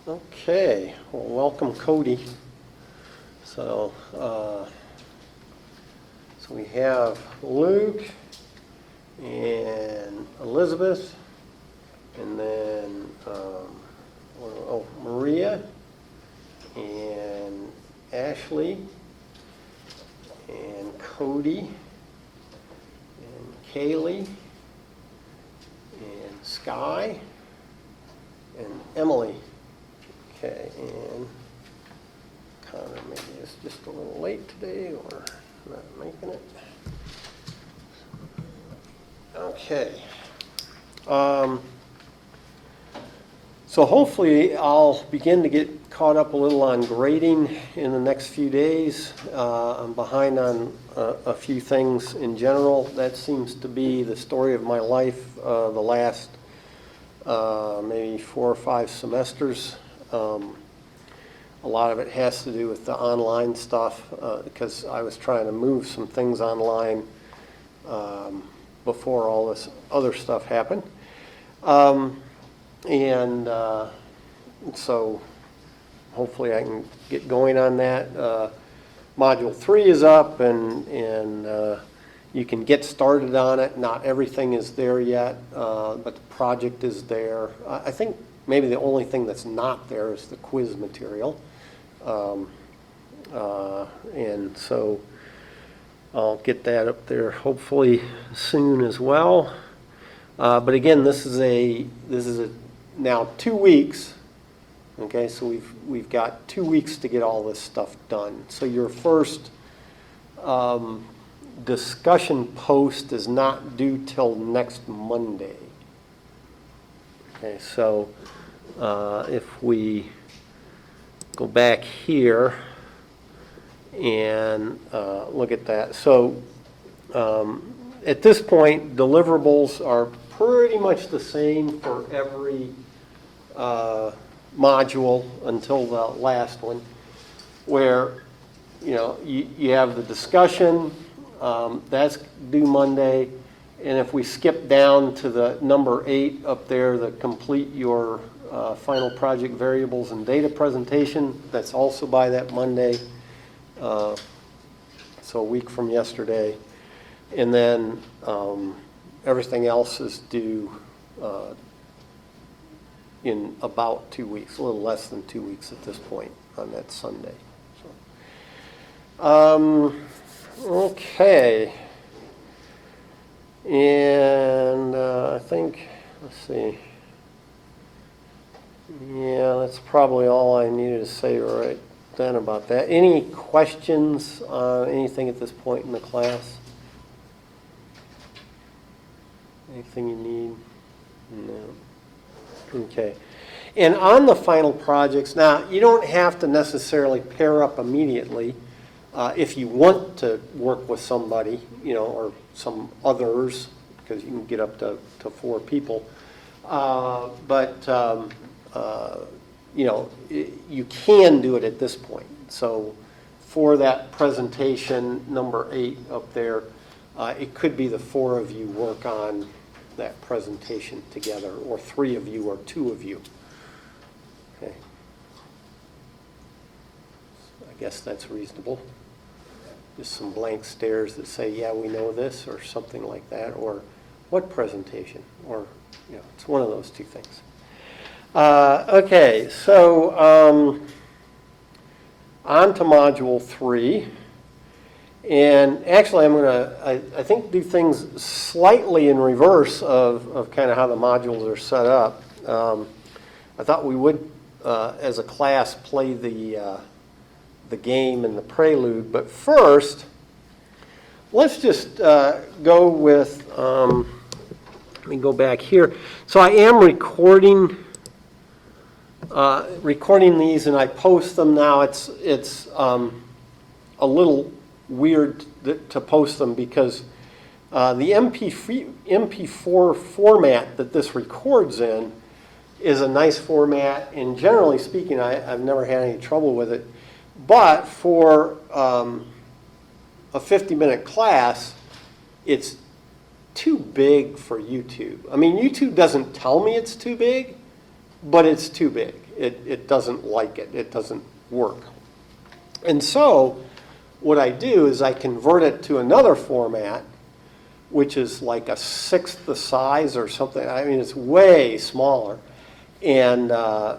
Okay, well, welcome Cody. So we have Luke and Elizabeth, and then Maria and Ashley and Cody and Kaylee and Sky and Emily. Okay, and Connor maybe is just a little late today or not making it. Okay. So hopefully I'll begin to get caught up a little on grading in the next few days. I'm behind on a few things in general. That seems to be the story of my life the last maybe 4 or 5 semesters. A lot of it has to do with the online stuff because I was trying to move some things online before all this other stuff happened. So hopefully I can get going on that. Module 3 is up and you can get started on it. Not everything is there yet, but the project is there. I think maybe the only thing that's not there is the quiz material. And so I'll get that up there hopefully soon as well. But again, this is a now 2 weeks. Okay, so we've got 2 weeks to get all this stuff done. So your first discussion post is not due till next Monday. Okay, so if we go back here and look at that. So at this point, deliverables are pretty much the same for every module until the last one, where you have the discussion, that's due Monday, and if we skip down to the number 8 up there, the complete your final project variables and data presentation, that's also by that Monday, so a week from yesterday. And then everything else is due in about 2 weeks, a little less than 2 weeks at this point on that Sunday. So, okay. And I think, let's see. Yeah, that's probably all I needed to say right then about that. Any questions on anything at this point in the class? Anything you need? No. Okay. And on the final projects, now you don't have to necessarily pair up immediately if you want to work with somebody, or some others, because you can get up to 4 people. You can do it at this point. So for that presentation, number 8 up there, it could be the 4 of you work on that presentation together, or 3 of you, or 2 of you. Okay. I guess that's reasonable. Just some blank stares that say, yeah, we know this, or something like that, or what presentation, or, it's one of those 2 things. Okay, so on to Module 3. And actually, I'm going to, I think, do things slightly in reverse of kind of how the modules are set up. I thought we would, as a class, play the game and the prelude. But first, let's just go with, let me go back here. So I am recording these, and I post them now. It's a little weird to post them because the MP4 format that this records in is a nice format, and generally speaking, I've never had any trouble with it. But for a 50-minute class, it's too big for YouTube. I mean, YouTube doesn't tell me it's too big, but it's too big. it doesn't like it. It doesn't work. And so what I do is I convert it to another format, which is like a sixth the size or something. I mean, it's way smaller. And I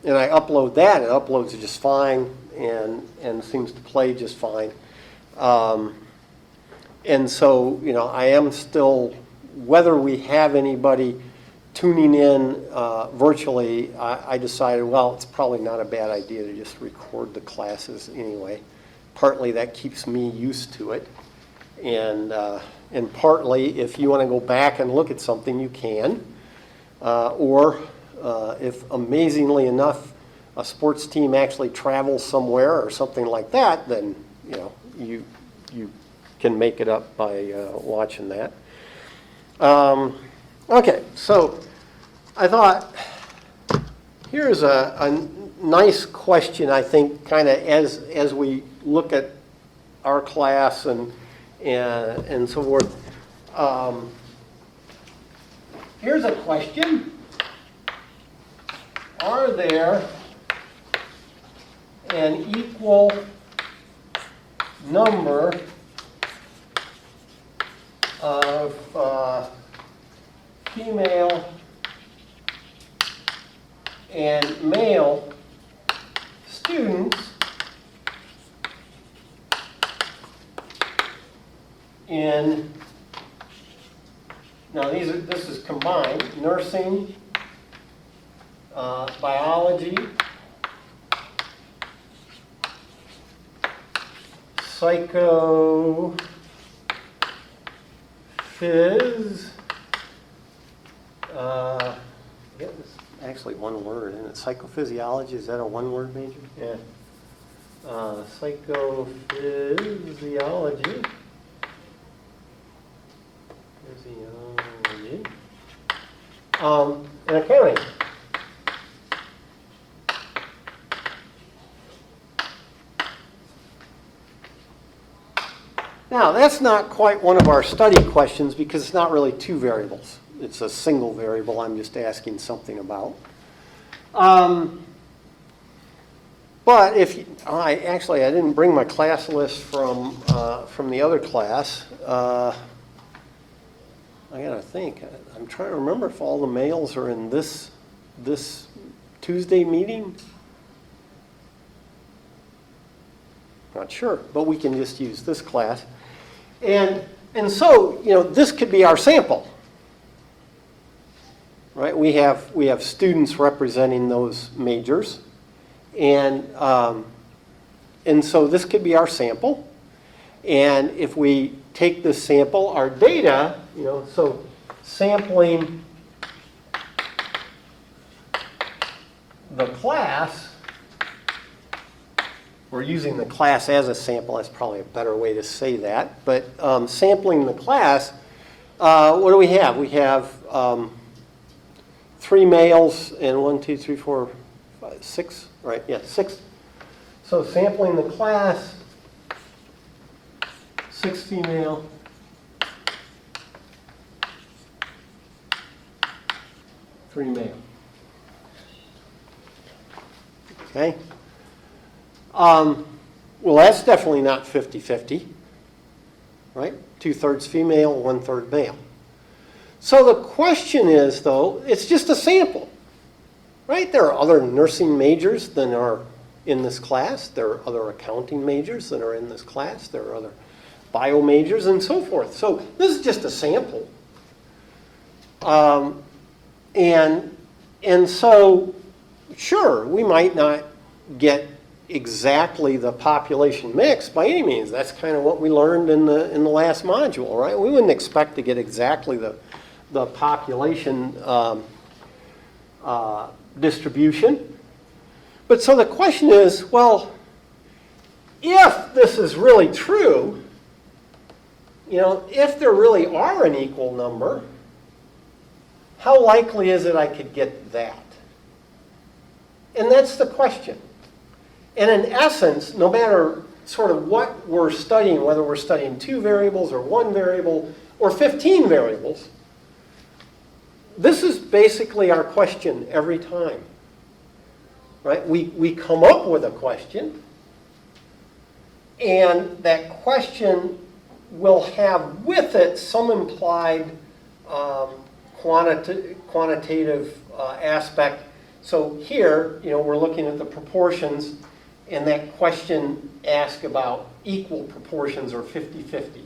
upload that. It uploads just fine and seems to play just fine. And so, you know, I am still, whether we have anybody tuning in virtually, I decided, well, it's probably not a bad idea to just record the classes anyway. Partly that keeps me used to it. And partly, if you want to go back and look at something, you can. Or if amazingly enough, a sports team actually travels somewhere or something like that, then, you know, you can make it up by watching that. Okay, so I thought here's a nice question, I think, kind of as we look at our class and so forth. Here's a question. Are there an equal number of female and male students in, now this is combined, nursing, biology, psycho, phys, yeah, it's actually one word, isn't it? Psychophysiology, is that a one-word major? Yeah. Psychophysiology. And accounting. Now, that's not quite one of our study questions because it's not really two variables. It's a single variable I'm just asking something about. But if you, I didn't bring my class list from the other class. I gotta think. I'm trying to remember if all the males are in this Tuesday meeting. Not sure, but we can just use this class. And so, you know, this could be our sample. Right? We have students representing those majors. And so this could be our sample. And if we take this sample, our data, you know, so sampling the class, we're using the class as a sample. That's probably a better way to say that. But sampling the class, what do we have? We have 3 males and 1, 2, 3, 4, 5, 6, right? Yeah, 6. So sampling the class, 6 female, 3 male. Okay. Well, that's definitely not 50-50, right? 2/3 female, 1/3 male. So the question is, though, it's just a sample, right? There are other nursing majors than are in this class. There are other accounting majors that are in this class. There are other bio majors and so forth. So this is just a sample. And so, sure, we might not get exactly the population mix by any means. That's kind of what we learned in the last module, right? We wouldn't expect to get exactly the population distribution. But so the question is, well, if this is really true, you know, if there really are an equal number, how likely is it I could get that? And that's the question. And in essence, no matter sort of what we're studying, whether we're studying 2 variables or 1 variable or 15 variables, this is basically our question every time. right? We come up with a question, and that question will have with it some implied quantitative aspect. So here, we're looking at the proportions, and that question asks about equal proportions or 50-50.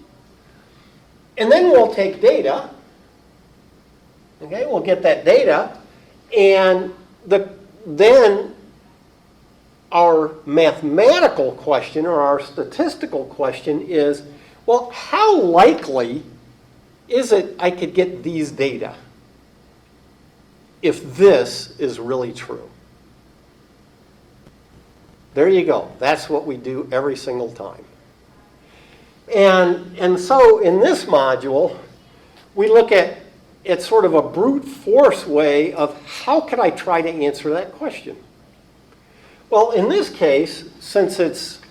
And then we'll take data, okay, we'll get that data, and then our mathematical question or our statistical question is, well, how likely is it I could get these data if this is really true? There you go. That's what we do every single time. And so in this module, we look at it's sort of a brute force way of how could I try to answer that question? Well, in this case, since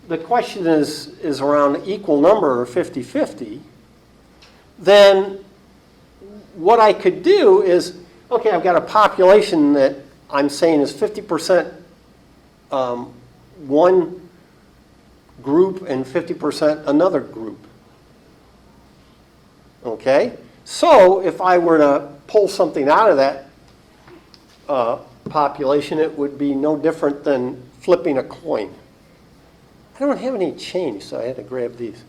the question is around equal number or 50-50, then what I could do is, okay, I've got a population that I'm saying is 50% one group and 50% another group. Okay? So if I were to pull something out of that population, it would be no different than flipping a coin. I don't have any change, so I had to grab these.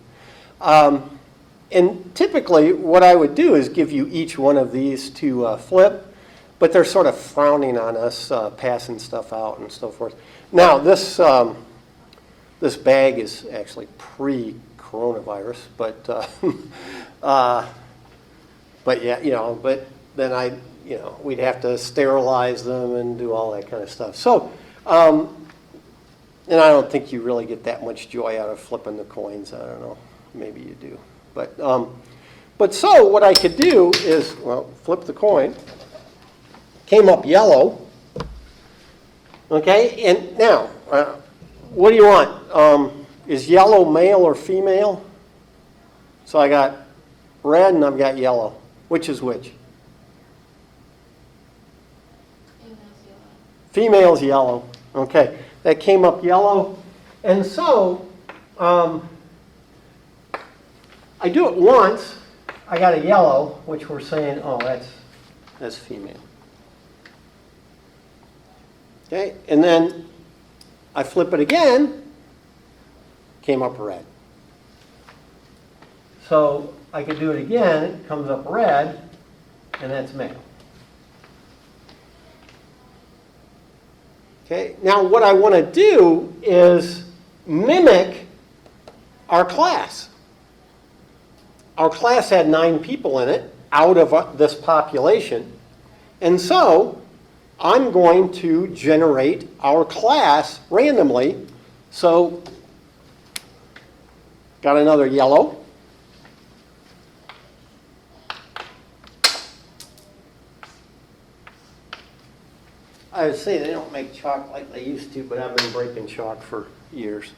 And typically, what I would do is give you each one of these to flip, but they're sort of frowning on us passing stuff out and so forth. Now, this bag is actually pre-coronavirus, but yeah, but then we'd have to sterilize them and do all that kind of stuff. So, and I don't think you really get that much joy out of flipping the coins. I don't know, maybe you do. But so what I could do is, well, flip the coin. Came up yellow. Okay, and now, what do you want? Is yellow male or female? So I got red and I've got yellow. Which is which? Female's yellow. Okay, that came up yellow. And so, I do it once. I got a yellow, which we're saying, oh, that's female. Okay, and then I flip it again, came up red. So I could do it again, it comes up red, and that's male. Okay, now what I want to do is mimic our class. Our class had 9 people in it out of this population, and so I'm going to generate our class randomly. So, got another yellow. I would say they don't make chalk like they used to, but I've been breaking chalk for years.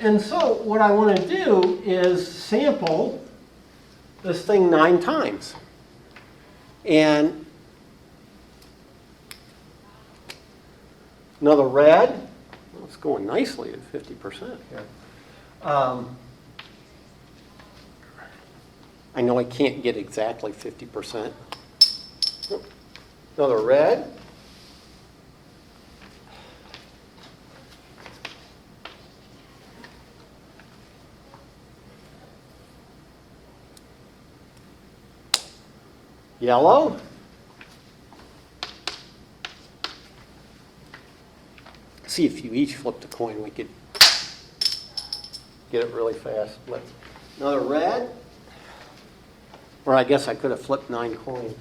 And so what I want to do is sample this thing 9 times. And another red. Well, it's going nicely at 50% here. I know I can't get exactly 50%. Another red. Yellow. See if you each flipped a coin, we could get it really fast. Another red. Or I guess I could have flipped 9 coins.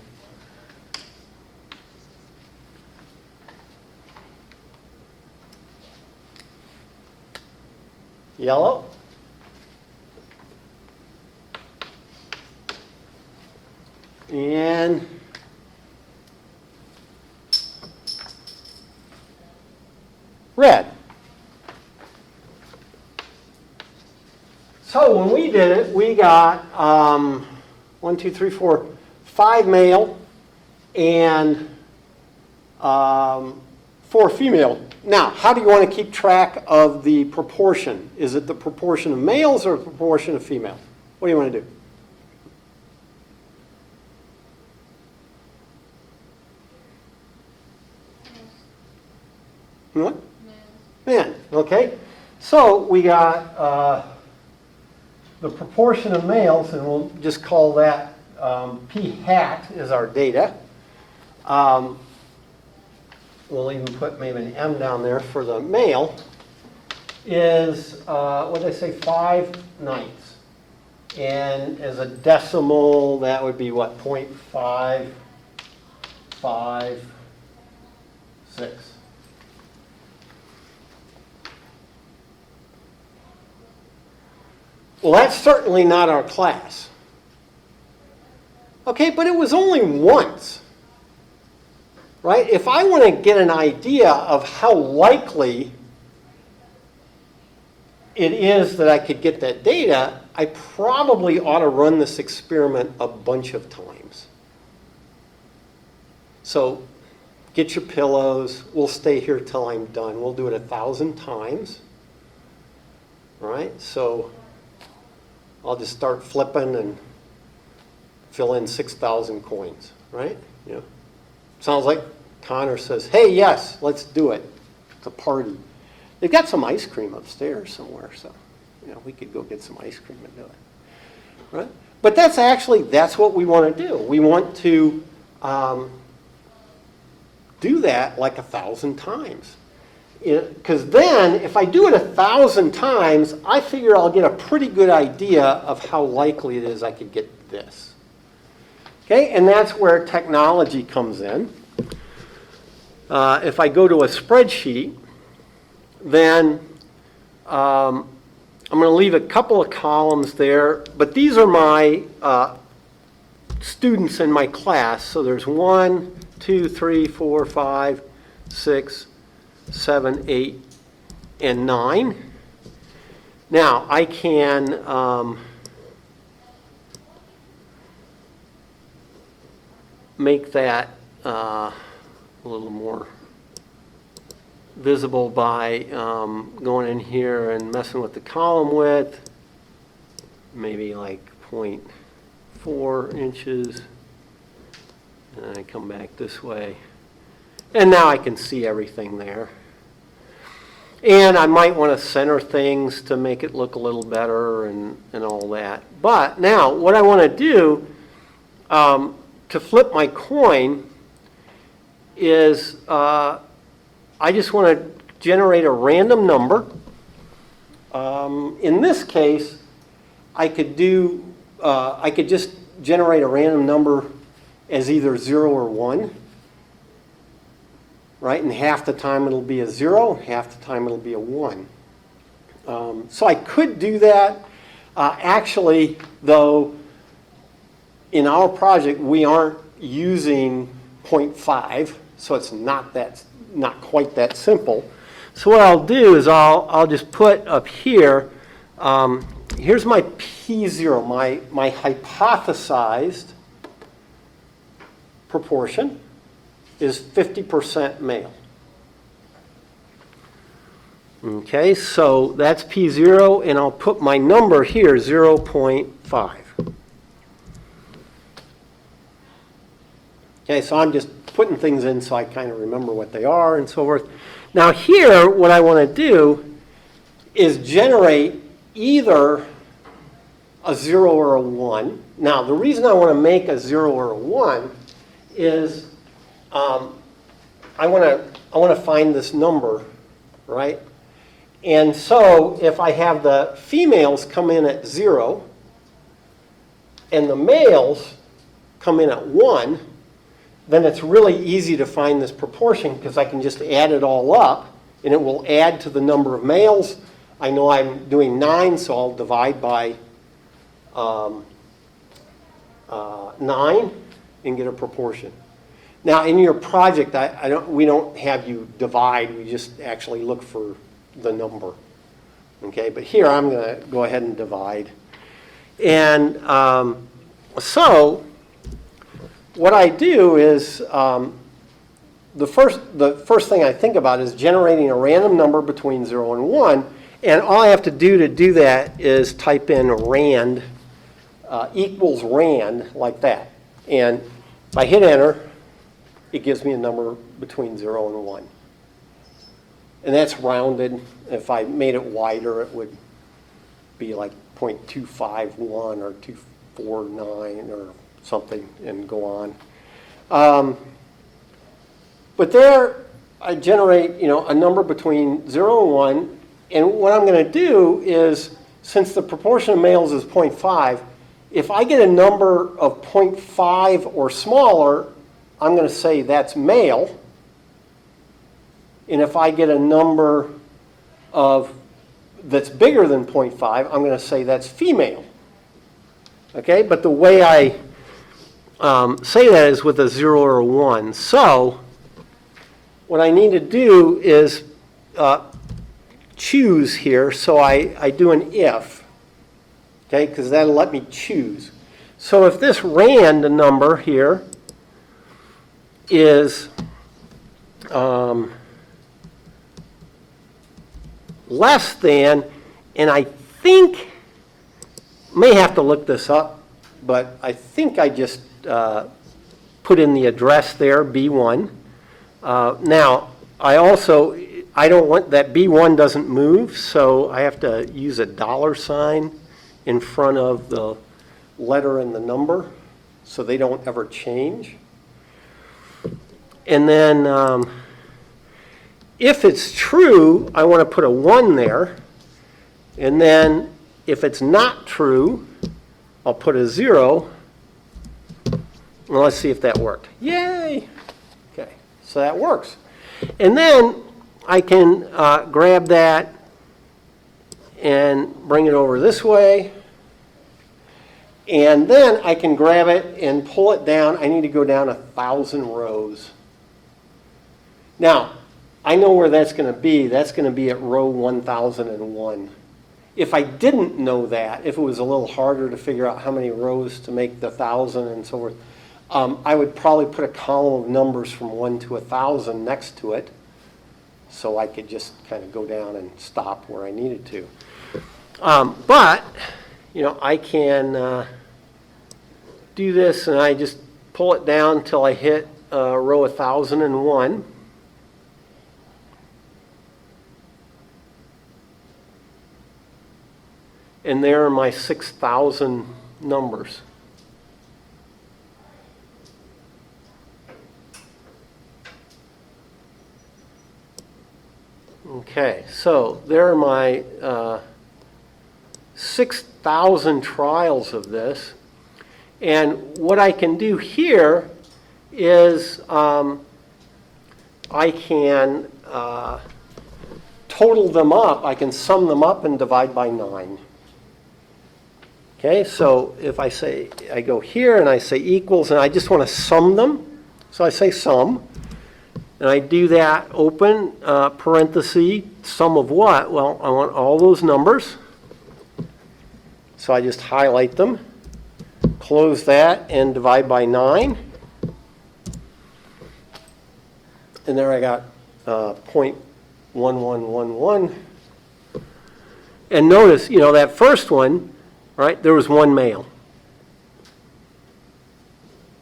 Yellow. And red. So when we did it, we got 1, 2, 3, 4, 5 male and 4 female. Now, how do you want to keep track of the proportion? Is it the proportion of males or the proportion of females? What do you want to do? What? Men. Okay. So we got the proportion of males, and we'll just call that P hat is our data. We'll even put maybe an M down there for the male, is, what did I say, 5/9. And as a decimal, that would be what, 0.556. Well, that's certainly not our class. Okay, but it was only once. Right? If I want to get an idea of how likely it is that I could get that data, I probably ought to run this experiment a bunch of times. So get your pillows. We'll stay here till I'm done. We'll do it 1,000 times. Right? So I'll just start flipping and fill in 6,000 coins. Right? Yeah. Sounds like Connor says, hey, yes, let's do it. It's a party. They've got some ice cream upstairs somewhere, so we could go get some ice cream and do it. Right? But that's what we want to do. We want to do that like 1,000 times. Because then, if I do it 1,000 times, I figure I'll get a pretty good idea of how likely it is I could get this. Okay, and that's where technology comes in. If I go to a spreadsheet, then I'm going to leave a couple of columns there, but these are my students in my class. So there's 1, 2, 3, 4, 5, 6, 7, 8, and 9. Now, I can make that a little more visible by going in here and messing with the column width, maybe like 0.4 inches, and I come back this way. And now I can see everything there. And I might want to center things to make it look a little better and all that. But now what I want to do to flip my coin is I just want to generate a random number. In this case, I could just generate a random number as either 0 or 1. Right? And half the time it'll be a 0, half the time it'll be a 1. So I could do that. Actually, though, in our project, we aren't using 0.5, so it's not quite that simple. So what I'll do is I'll just put up here, here's my P0, my hypothesized proportion is 50% male. Okay, so that's P0, and I'll put my number here, 0.5. Okay, so I'm just putting things in so I kind of remember what they are and so forth. Now here, what I want to do is generate either a 0 or a 1. Now, the reason I want to make a 0 or a 1 is I want to find this number, right? And so if I have the females come in at 0 and the males come in at 1, then it's really easy to find this proportion because I can just add it all up and it will add to the number of males. I know I'm doing 9, so I'll divide by 9 and get a proportion. Now, in your project, we don't have you divide. We just actually look for the number. Okay, but here I'm going to go ahead and divide. And so what I do is the first thing I think about is generating a random number between 0 and 1. And all I have to do that is type in rand equals rand like that. And if I hit enter, it gives me a number between 0 and 1. And that's rounded. If I made it wider, it would be like 0.251 or 249 or something and go on. But there I generate, a number between 0 and 1. And what I'm going to do is, since the proportion of males is 0.5, if I get a number of 0.5 or smaller, I'm going to say that's male. And if I get a number that's bigger than 0.5, I'm going to say that's female. Okay, but the way I say that is with a 0 or a 1. So what I need to do is choose here. So I do an if, okay, because that'll let me choose. So if this rand number here is less than, and I think, may have to look this up, but I think I just put in the address there, B1. Now, I don't want, that B1 doesn't move, so I have to use a $ in front of the letter and the number so they don't ever change. And then if it's true, I want to put a 1 there. And then if it's not true, I'll put a 0. Well, let's see if that worked. Yay! Okay, so that works. And then I can grab that and bring it over this way. And then I can grab it and pull it down. I need to go down 1,000 rows. Now, I know where that's going to be. That's going to be at row 1001. If I didn't know that, if it was a little harder to figure out how many rows to make the 1,000 and so forth, I would probably put a column of numbers from 1 to 1,000 next to it, so I could just kind of go down and stop where I needed to. But, I can do this, and I just pull it down until I hit row 1001. And there are my 6,000 numbers. Okay, so there are my 6,000 trials of this. And what I can do here is I can total them up. I can sum them up and divide by 9. Okay, so if I go here and I say equals, and I just want to sum them, so I say sum, and I do that, open parenthesis, sum of what? Well, I want all those numbers, so I just highlight them, close that, and divide by 9, and there I got 0.1111, and notice, that first one, right, there was 1 male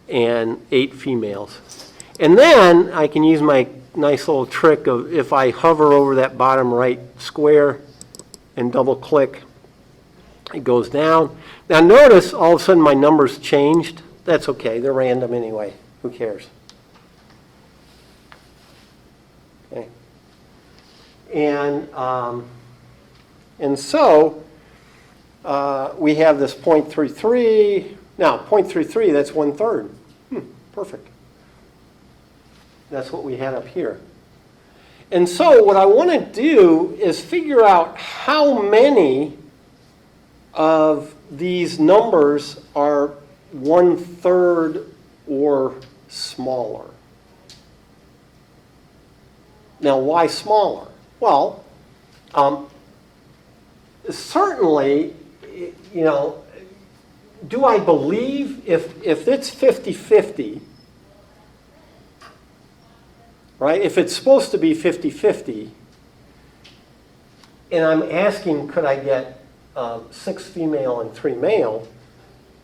and 8 females. And then I can use my nice little trick of, if I hover over that bottom right square and double click, it goes down. Now notice all of a sudden my numbers changed. That's okay, they're random anyway. Who cares? Okay. And so we have this 0.33. Now, 0.33, that's 1/3. Perfect. That's what we had up here. And so what I want to do is figure out how many of these numbers are 1/3 or smaller. Now, why smaller? Well, certainly, do I believe if it's 50-50, right? If it's supposed to be 50-50, and I'm asking, could I get 6 female and 3 male?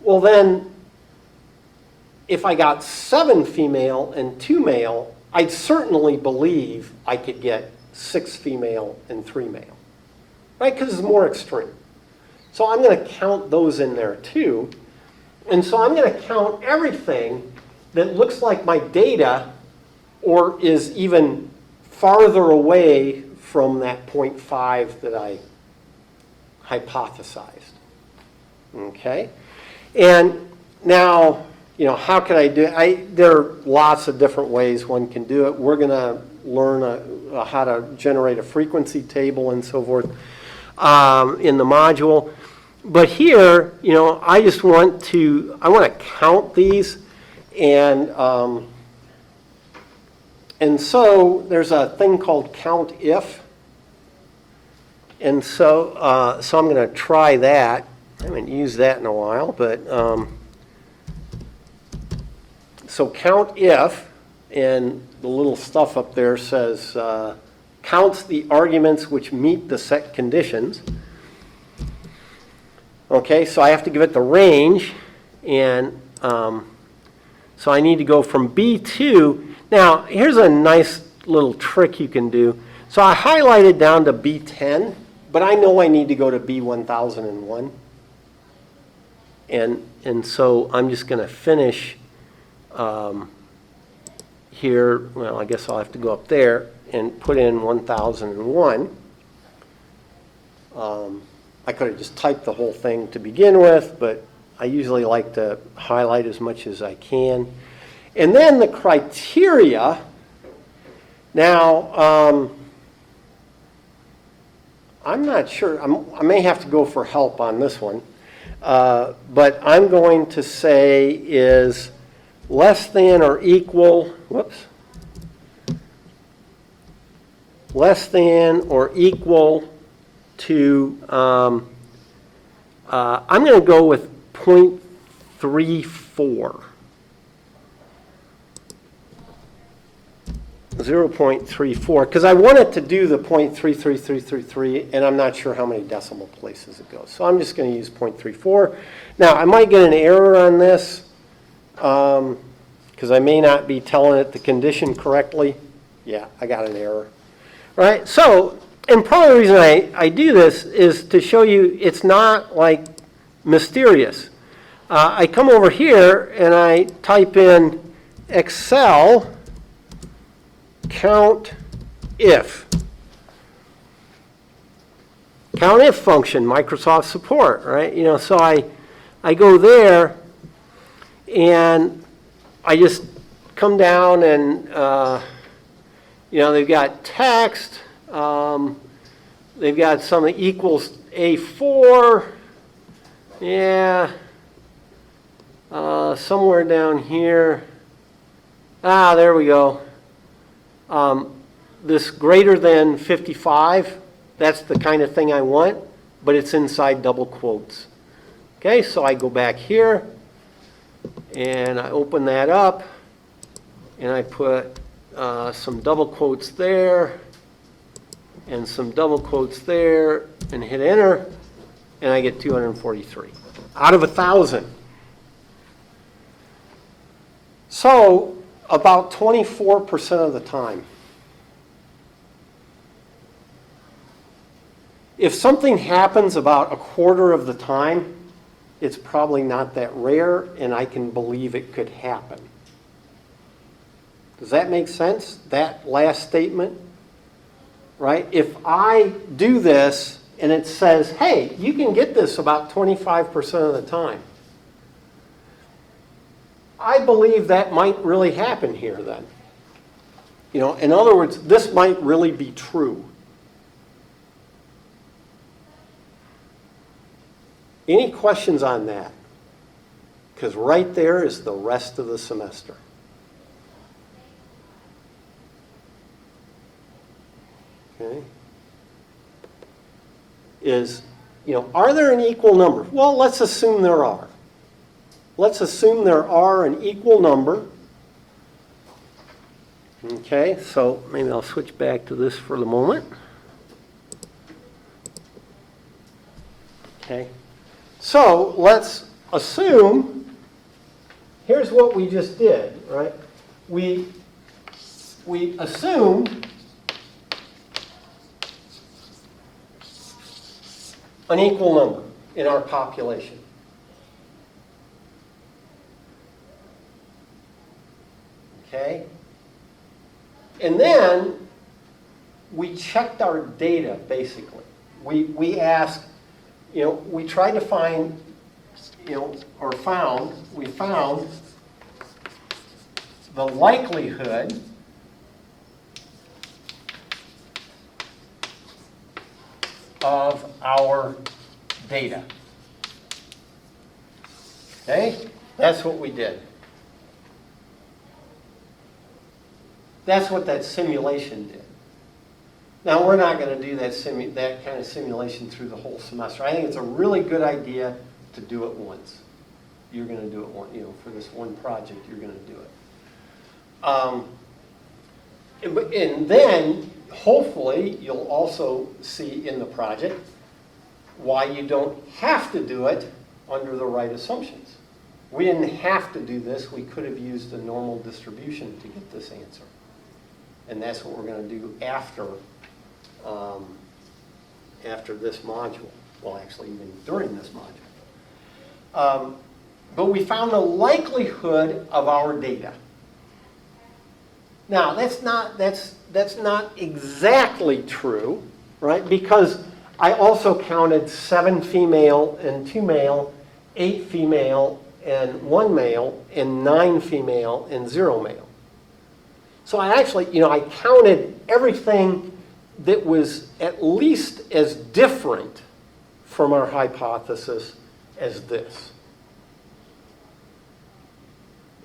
Well, then, if I got 7 female and 2 male, I'd certainly believe I could get 6 female and 3 male, right? Because it's more extreme. So I'm going to count those in there too. And so I'm going to count everything that looks like my data or is even farther away from that 0.5 that I hypothesized. Okay? And now, you know, how can I do it? There are lots of different ways one can do it. We're going to learn how to generate a frequency table and so forth in the module. But here, you know, I want to count these, and so there's a thing called count if, and so I'm going to try that. I haven't used that in a while, but so count if, and the little stuff up there says counts the arguments which meet the set conditions. Okay, so I have to give it the range, and so I need to go from B2. Now, here's a nice little trick you can do. So I highlighted down to B10, but I know I need to go to B1001. And so I'm just going to finish here. Well, I guess I'll have to go up there and put in 1001. I could have just typed the whole thing to begin with, but I usually like to highlight as much as I can. And then the criteria. Now, I'm not sure. I may have to go for help on this one. But I'm going to say is less than or equal, less than or equal to, I'm going to go with 0.34. 0.34, because I want it to do the 0.33333, and I'm not sure how many decimal places it goes. So I'm just going to use 0.34. Now, I might get an error on this, because I may not be telling it the condition correctly. Yeah, I got an error. Right? So, and part of the reason I do this is to show you it's not like mysterious. I come over here and I type in Excel count if function, Microsoft support, right? You know, so I go there and I just come down and you know, they've got text, they've got some equals A4, yeah, somewhere down here. There we go. This greater than 55, that's the kind of thing I want, but it's inside double quotes. Okay, so I go back here, and I open that up, and I put some double quotes there, and some double quotes there, and hit enter, and I get 243 out of 1,000. So, about 24% of the time. If something happens about a quarter of the time, it's probably not that rare, and I can believe it could happen. Does that make sense? That last statement? Right? If I do this and it says, hey, you can get this about 25% of the time, I believe that might really happen here then. You know, in other words, this might really be true. Any questions on that? Because right there is the rest of the semester. Okay. Is, you know, are there an equal number? Well, let's assume there are. let's assume there are an equal number. Okay, so maybe I'll switch back to this for the moment. Okay, so let's assume, here's what we just did, right? We assumed an equal number in our population. Okay? And then we checked our data, basically. We asked, we tried to find, we found the likelihood of our data. Okay? That's what we did. That's what that simulation did. Now, we're not going to do that kind of simulation through the whole semester. I think it's a really good idea to do it once. You're going to do it once, for this one project, you're going to do it. And then, hopefully, you'll also see in the project why you don't have to do it under the right assumptions. We didn't have to do this. We could have used a normal distribution to get this answer. And that's what we're going to do after this module. Well, actually, even during this module. But we found the likelihood of our data. Now, that's not exactly true, right? Because I also counted 7 female and 2 male, 8 female and 1 male, and 9 female and 0 male. So I actually, I counted everything that was at least as different from our hypothesis as this.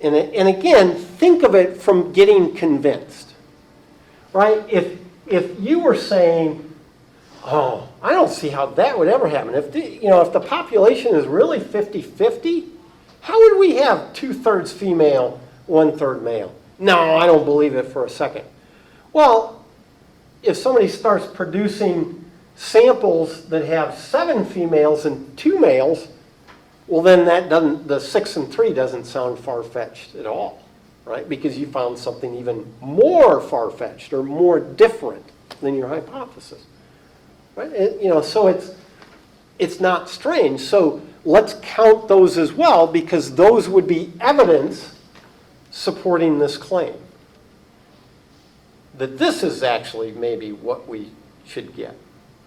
And again, think of it from getting convinced, right? If you were saying, oh, I don't see how that would ever happen. If the population is really 50-50, how would we have 2/3 female, 1/3 male? No, I don't believe it for a second. Well, if somebody starts producing samples that have 7 females and 2 males, well, then the 6 and 3 doesn't sound far-fetched at all, right? Because you found something even more far-fetched or more different than your hypothesis, right? So it's not strange. So let's count those as well, because those would be evidence supporting this claim that this is actually maybe what we should get,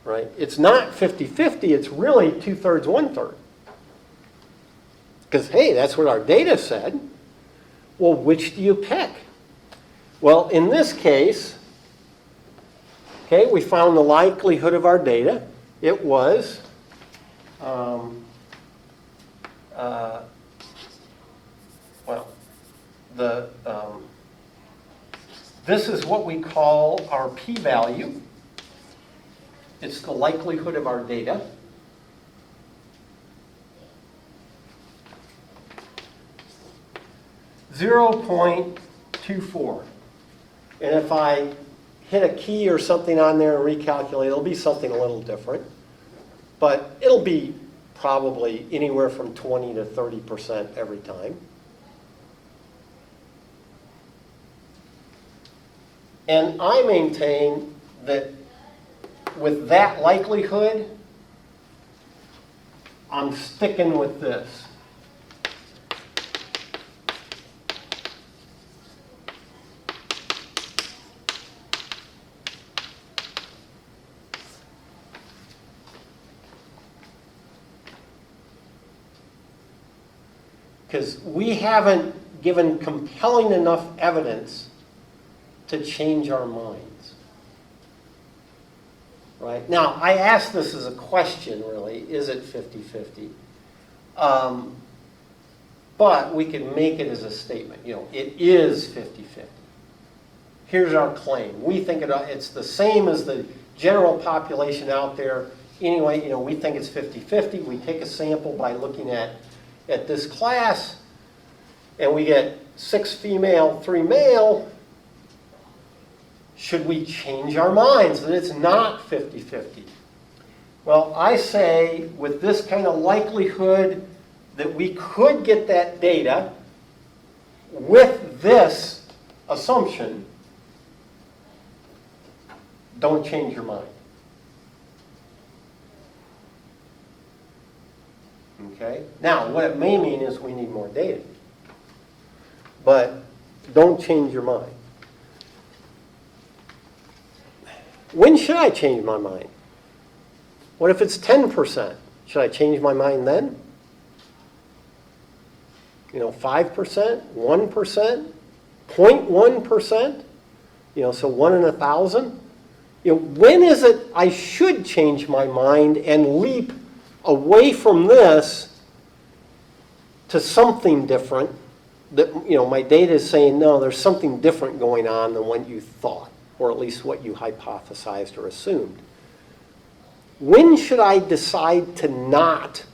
right? It's not 50-50, it's really 2/3, 1/3. Because, hey, that's what our data said. Well, which do you pick? Well, in this case, okay, we found the likelihood of our data. It was this is what we call our p-value. It's the likelihood of our data. .24. And if I hit a key or something on there and recalculate, it'll be something a little different. But it'll be probably anywhere from 20 to 30% every time. And I maintain that with that likelihood, I'm sticking with this. Because we haven't given compelling enough evidence to change our minds. Right? Now, I ask this as a question, really. Is it 50-50? But we can make it as a statement. It is 50-50. Here's our claim. We think it's the same as the general population out there. Anyway, we think it's 50-50. We take a sample by looking at at this class and we get 6 female, 3 male, should we change our minds that it's not 50-50? Well, I say with this kind of likelihood that we could get that data with this assumption, don't change your mind. Okay? Now, what it may mean is we need more data. But don't change your mind. When should I change my mind? What if it's 10%? Should I change my mind then? 5%, 1%, 0.1%? So 1 in 1,000? When is it I should change my mind and leap away from this to something different that, my data is saying, no, there's something different going on than what you thought, or at least what you hypothesized or assumed. When should I decide to not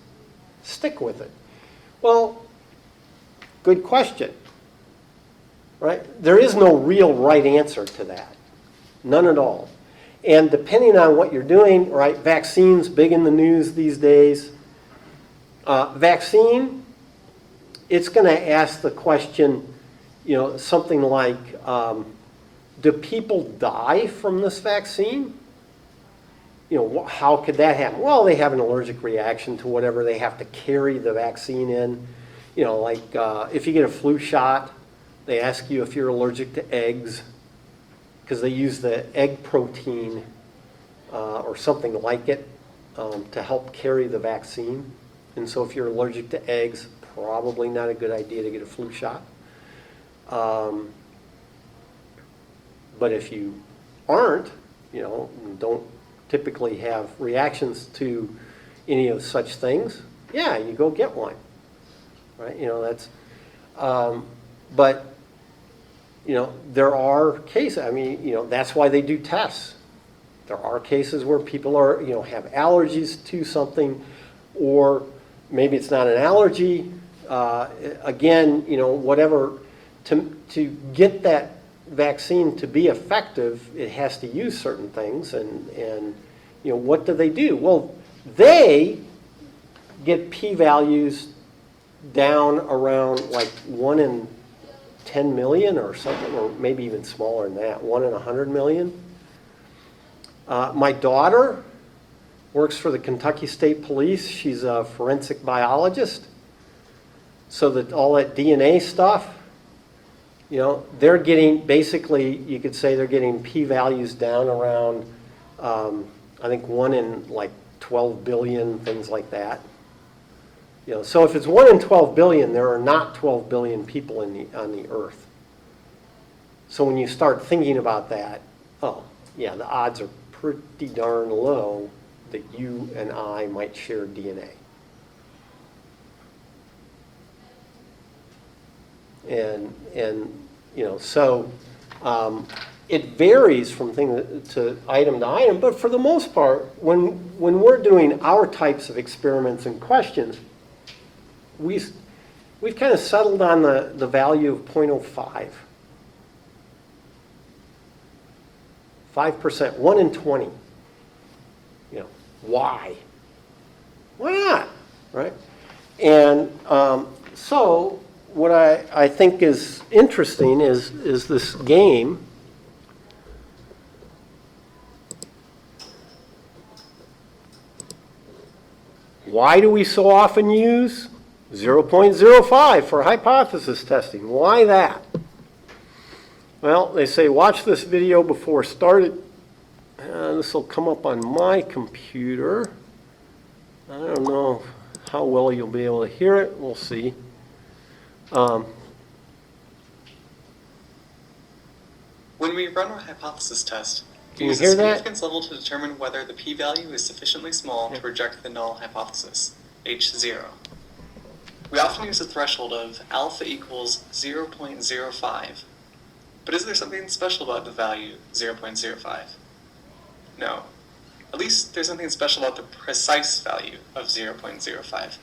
stick with it? Well, good question, right? There is no real right answer to that. None at all. And depending on what you're doing, right, vaccines, big in the news these days. Vaccine, it's going to ask the question, something like, do people die from this vaccine? How could that happen? Well, they have an allergic reaction to whatever they have to carry the vaccine in. Like if you get a flu shot, they ask you if you're allergic to eggs, because they use the egg protein or something like it to help carry the vaccine. And so if you're allergic to eggs, probably not a good idea to get a flu shot. But if you aren't, don't typically have reactions to any of such things, yeah, you go get one, right? That's, but, there are cases, that's why they do tests. There are cases where people are, have allergies to something, or maybe it's not an allergy. Again, whatever, to get that vaccine to be effective, it has to use certain things, and what do? Well, they get p-values down around like 1 in 10 million or something, or maybe even smaller than that, 1 in 100 million. My daughter works for the Kentucky State Police. She's a forensic biologist, so that all that DNA stuff, they're getting, basically, you could say they're getting p-values down around, I think 1 in like 12 billion, things like that. So if it's 1 in 12 billion, there are not 12 billion people on the earth. So when you start thinking about that, oh, yeah, the odds are pretty darn low that you and I might share DNA. And so it varies from thing to item, but for the most part, when we're doing our types of experiments and questions, we've kind of settled on the value of 0.05. 5%, 1 in 20. Why? Why not, right? And so what I think is interesting is this game. Why do we so often use 0.05 for hypothesis testing? Why that? Well, they say watch this video before started. This will come up on my computer. I don't know how well you'll be able to hear it. We'll see. When we run our hypothesis test, we use a significance level to determine whether the p-value is sufficiently small to reject the null hypothesis, h0. We often use a threshold of alpha equals 0.05. But is there something special about the value 0.05? No. At least there's something special about the precise value of 0.05.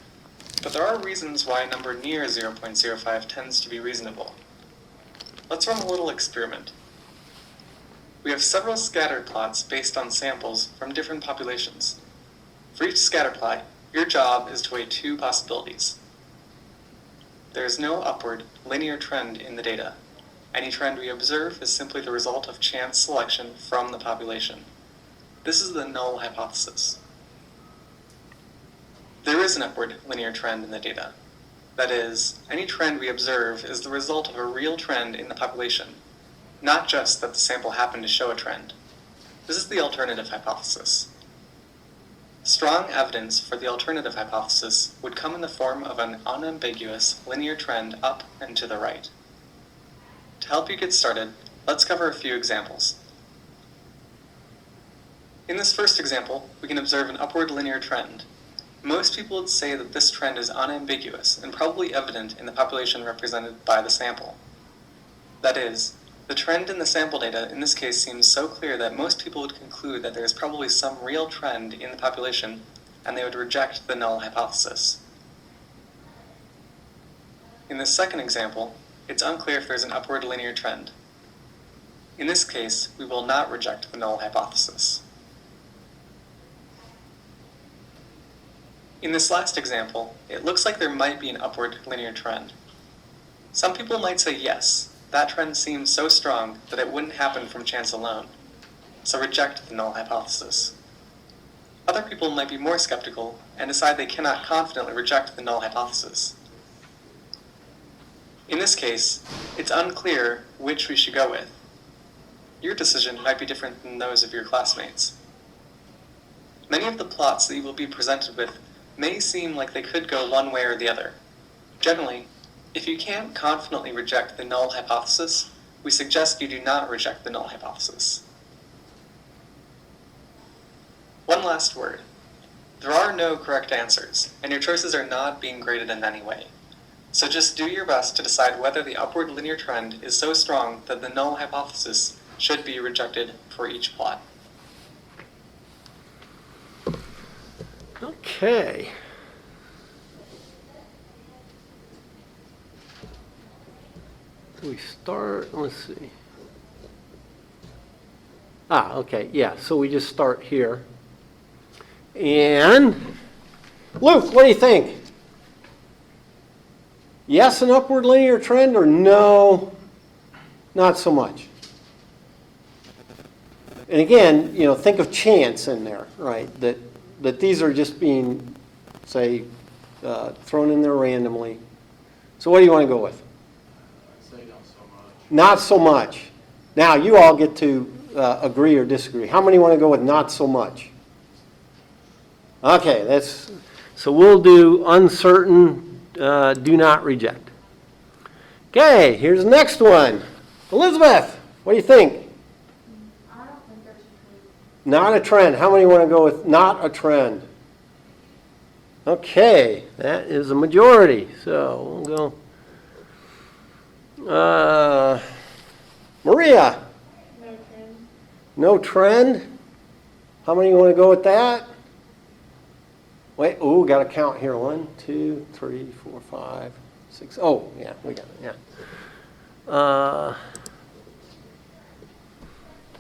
But there are reasons why a number near 0.05 tends to be reasonable. Let's run a little experiment. We have several scatter plots based on samples from different populations. For each scatter plot, your job is to weigh two possibilities. There is no upward, linear trend in the data. Any trend we observe is simply the result of chance selection from the population. This is the null hypothesis. There is an upward linear trend in the data. That is, any trend we observe is the result of a real trend in the population, not just that the sample happened to show a trend. This is the alternative hypothesis. Strong evidence for the alternative hypothesis would come in the form of an unambiguous linear trend up and to the right. To help you get started, let's cover a few examples. In this first example, we can observe an upward linear trend. Most people would say that this trend is unambiguous and probably evident in the population represented by the sample. That is, the trend in the sample data in this case seems so clear that most people would conclude that there is probably some real trend in the population, and they would reject the null hypothesis. In the second example, it's unclear if there's an upward linear trend. In this case, we will not reject the null hypothesis. In this last example, it looks like there might be an upward linear trend. Some people might say yes, that trend seems so strong that it wouldn't happen from chance alone, so reject the null hypothesis. Other people might be more skeptical and decide they cannot confidently reject the null hypothesis. In this case, it's unclear which we should go with. Your decision might be different than those of your classmates. Many of the plots that you will be presented with may seem like they could go one way or the other. Generally, if you can't confidently reject the null hypothesis, we suggest you do not reject the null hypothesis. One last word. There are no correct answers, and your choices are not being graded in any way. So just do your best to decide whether the upward linear trend is so strong that the null hypothesis should be rejected for each plot. Okay. We start, let's see. Okay, yeah, so we just start here. And Luke, what do you think? Yes, an upward linear trend, or no, not so much? And again, think of chance in there, right? That these are just being, say, thrown in there randomly. So what do you want to go with? I'd say not so much. Not so much. Now, you all get to agree or disagree. How many want to go with not so much? Okay, so we'll do uncertain, do not reject. Okay, here's the next one. Elizabeth, what do you think? I don't think there's a trend. Not a trend. How many want to go with not a trend? Okay, that is a majority. So we'll go. Maria, No trend. no trend. How many want to go with that? Wait, got to count here. 1, 2, 3, 4, 5, 6. Oh, yeah, we got it. Yeah.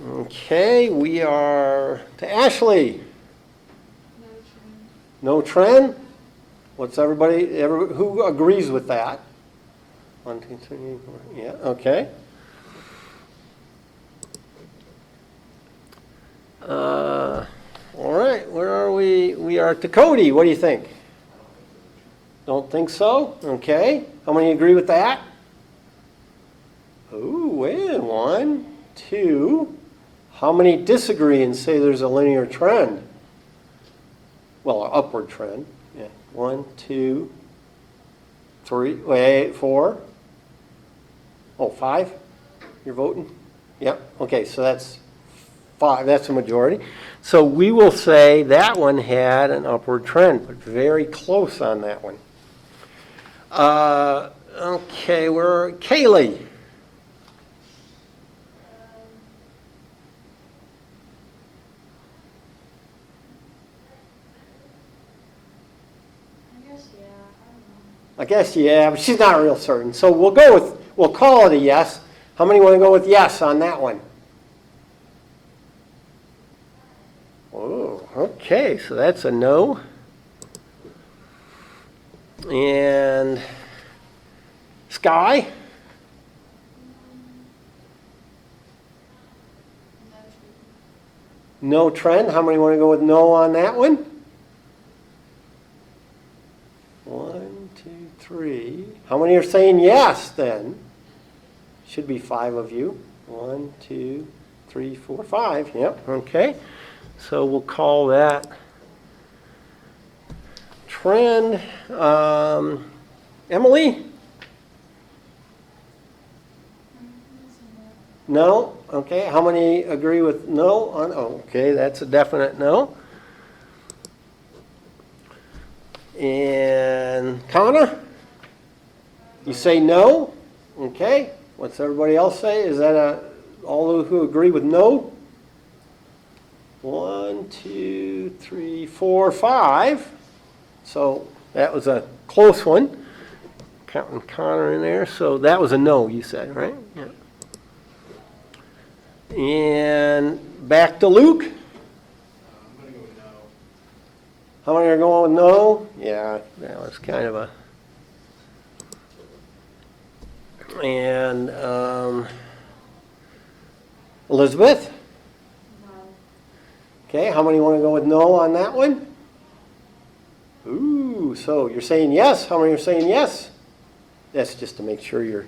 Okay, we are to Ashley. No trend. No trend? What's who agrees with that? 1, 2, 3, 4. Yeah, okay. All right, where are we? We are to Cody. What do you think? Don't think so? Okay. How many agree with that? Ooh, wait, 1, 2. How many disagree and say there's a linear trend? Well, an upward trend. Yeah. 1, 2, 3, wait, 4. Oh, 5? You're voting? Yep. Okay, so that's 5. That's a majority. So we will say that one had an upward trend, but very close on that one. Okay, we're Kaylee. I guess, yeah. I I guess, yeah, but she's not real certain. So we'll call it a yes. How many want to go with yes on that one? Oh, okay, so that's a no. And Sky? No trend. How many want to go with no on that one? 1, 2, 3. How many are saying yes then? Should be 5 of you. 1, 2, 3, 4, 5. Yep, okay. So we'll call that trend. Emily? No? Okay. How many agree with no on? Oh, okay, that's a definite no. And Connor? You say no? Okay. What's everybody else say? Is that all who agree with no? 1, 2, 3, 4, 5. So that was a close one. Counting Connor in there. So that was a no, you said, right? Yeah. And back to Luke. I'm gonna go with no. How many are going with no? Yeah, that was kind of a... And Elizabeth? No. Okay, how many want to go with no on that one? Ooh, so you're saying yes. How many are saying yes? That's just to make sure you're,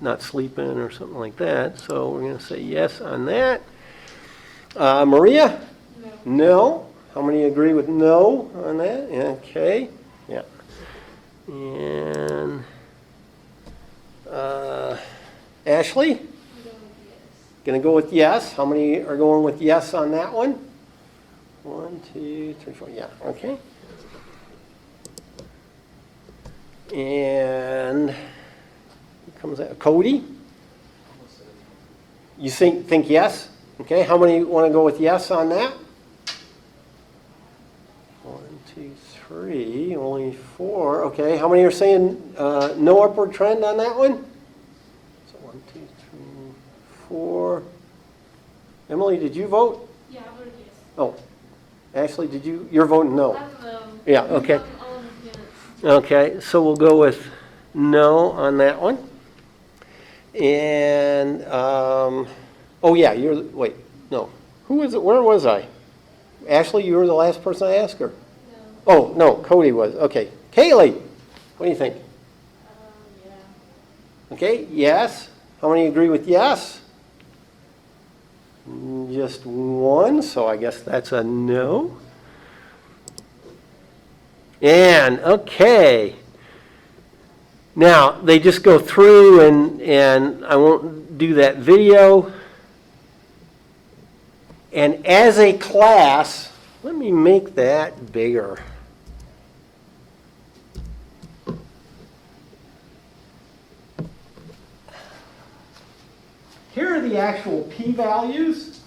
not sleeping or something like that. So we're going to say yes on that. Maria? No. No. How many agree with no on that? Okay. Yeah. And Ashley? I'm going with yes. Going to go with yes. How many are going with yes on that one? 1, 2, 3, 4. Yeah. Okay. And who comes out? Cody? You think yes? Okay. How many want to go with yes on that? 1, 2, 3. Only 4. Okay. How many are saying no upward trend on that one? So 1, 2, 3, 4. Emily, did you vote? Yeah, I voted yes. Oh. Ashley, did you? You're voting no. I don't know. Yeah, okay. I'm all against. Okay, so we'll go with no on that one. And, oh yeah, wait, no. Who was it? Where was I? Ashley, you were the last person I asked her? No. Oh, no, Cody was. Okay. Kaylee, what do you think? Yeah. Okay, yes. How many agree with yes? Just one, so I guess that's a no. And, okay. Now, they just go through, and I won't do that video. And as a class, let me make that bigger. Here are the actual p-values.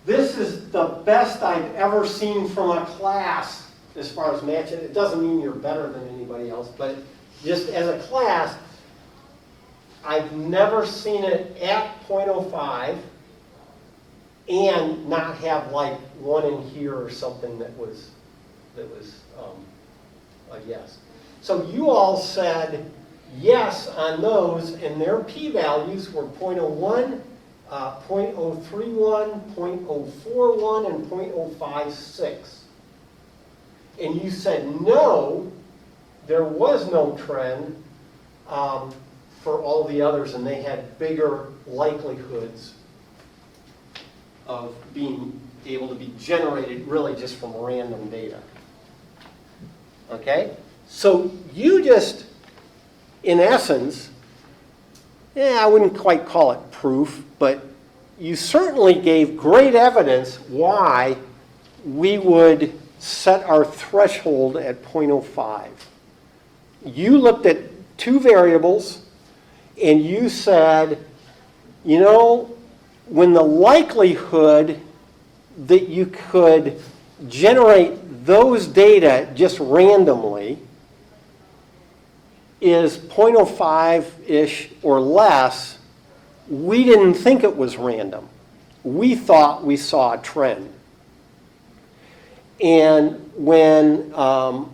This is the best I've ever seen from a class as far as matching. It doesn't mean you're better than anybody else, but just as a class, I've never seen it at 0.05 and not have like one in here or something that was a yes. So you all said yes on those, and their p-values were 0.01, 0.031, 0.041, and 0.056. And you said no, there was no trend for all the others, and they had bigger likelihoods of being able to be generated really just from random data. Okay? So you just, in essence, I wouldn't quite call it proof, but you certainly gave great evidence why we would set our threshold at 0.05. You looked at two variables and you said, when the likelihood that you could generate those data just randomly is 0.05-ish or less, we didn't think it was random. We thought we saw a trend. And when the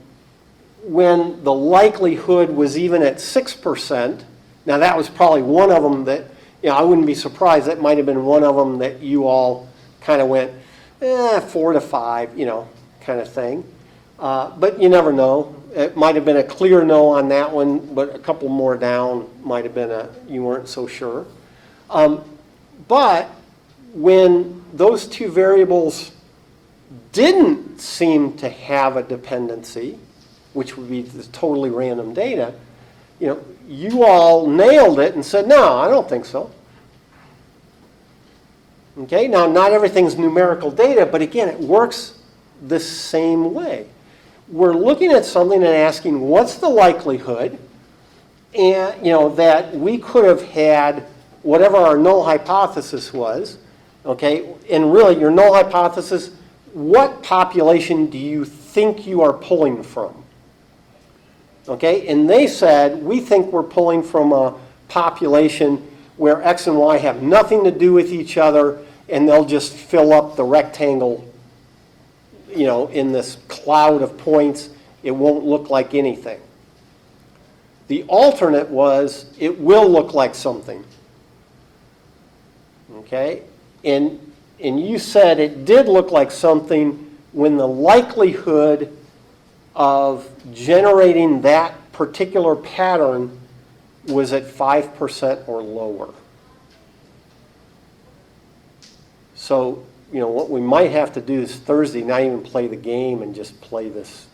likelihood was even at 6%, now that was probably one of them that, I wouldn't be surprised, that might have been one of them that you all kind of went, 4 to 5, kind of thing. But you never know. It might have been a clear no on that one, but a couple more down might have been you weren't so sure. But when those two variables didn't seem to have a dependency, which would be the totally random data, you all nailed it and said, no, I don't think so. Okay, now not everything's numerical data, but again, it works the same way. We're looking at something and asking, what's the likelihood, and that we could have had whatever our null hypothesis was, okay, and really your null hypothesis, what population do you think you are pulling from? Okay, and they said, we think we're pulling from a population where X and Y have nothing to do with each other, and they'll just fill up the rectangle, in this cloud of points. It won't look like anything. The alternate was, it will look like something. Okay, and you said it did look like something when the likelihood of generating that particular pattern was at 5% or lower. So, what we might have to do is Thursday not even play the game and just play this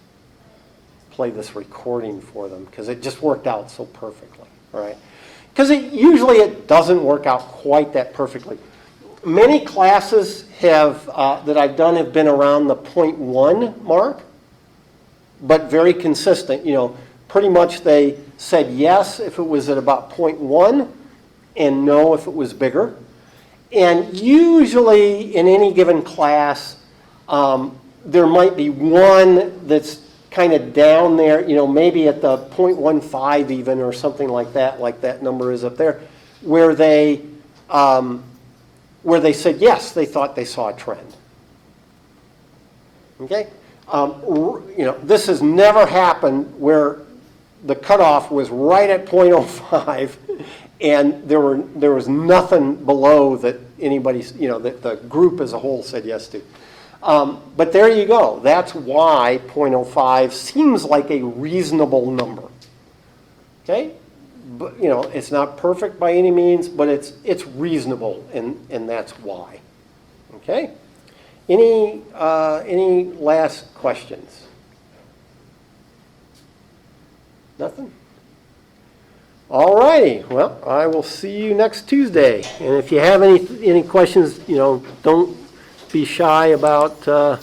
recording for them, because it just worked out so perfectly, right? Because usually it doesn't work out quite that perfectly. Many classes that I've done have been around the 0.1 mark, but very consistent. Pretty much they said yes if it was at about 0.1 and no if it was bigger. And usually in any given class, there might be one that's kind of down there, maybe at the 0.15 even or something like that number is up there, where they said yes, they thought they saw a trend. Okay? This has never happened where the cutoff was right at 0.05 and there was nothing below that anybody's, that the group as a whole said yes to. But there you go. That's why 0.05 seems like a reasonable number. Okay? But, it's not perfect by any means, but it's reasonable, and that's why. Okay? Any last questions? Nothing? All righty. Well, I will see you next Tuesday. And if you have any questions, don't be shy about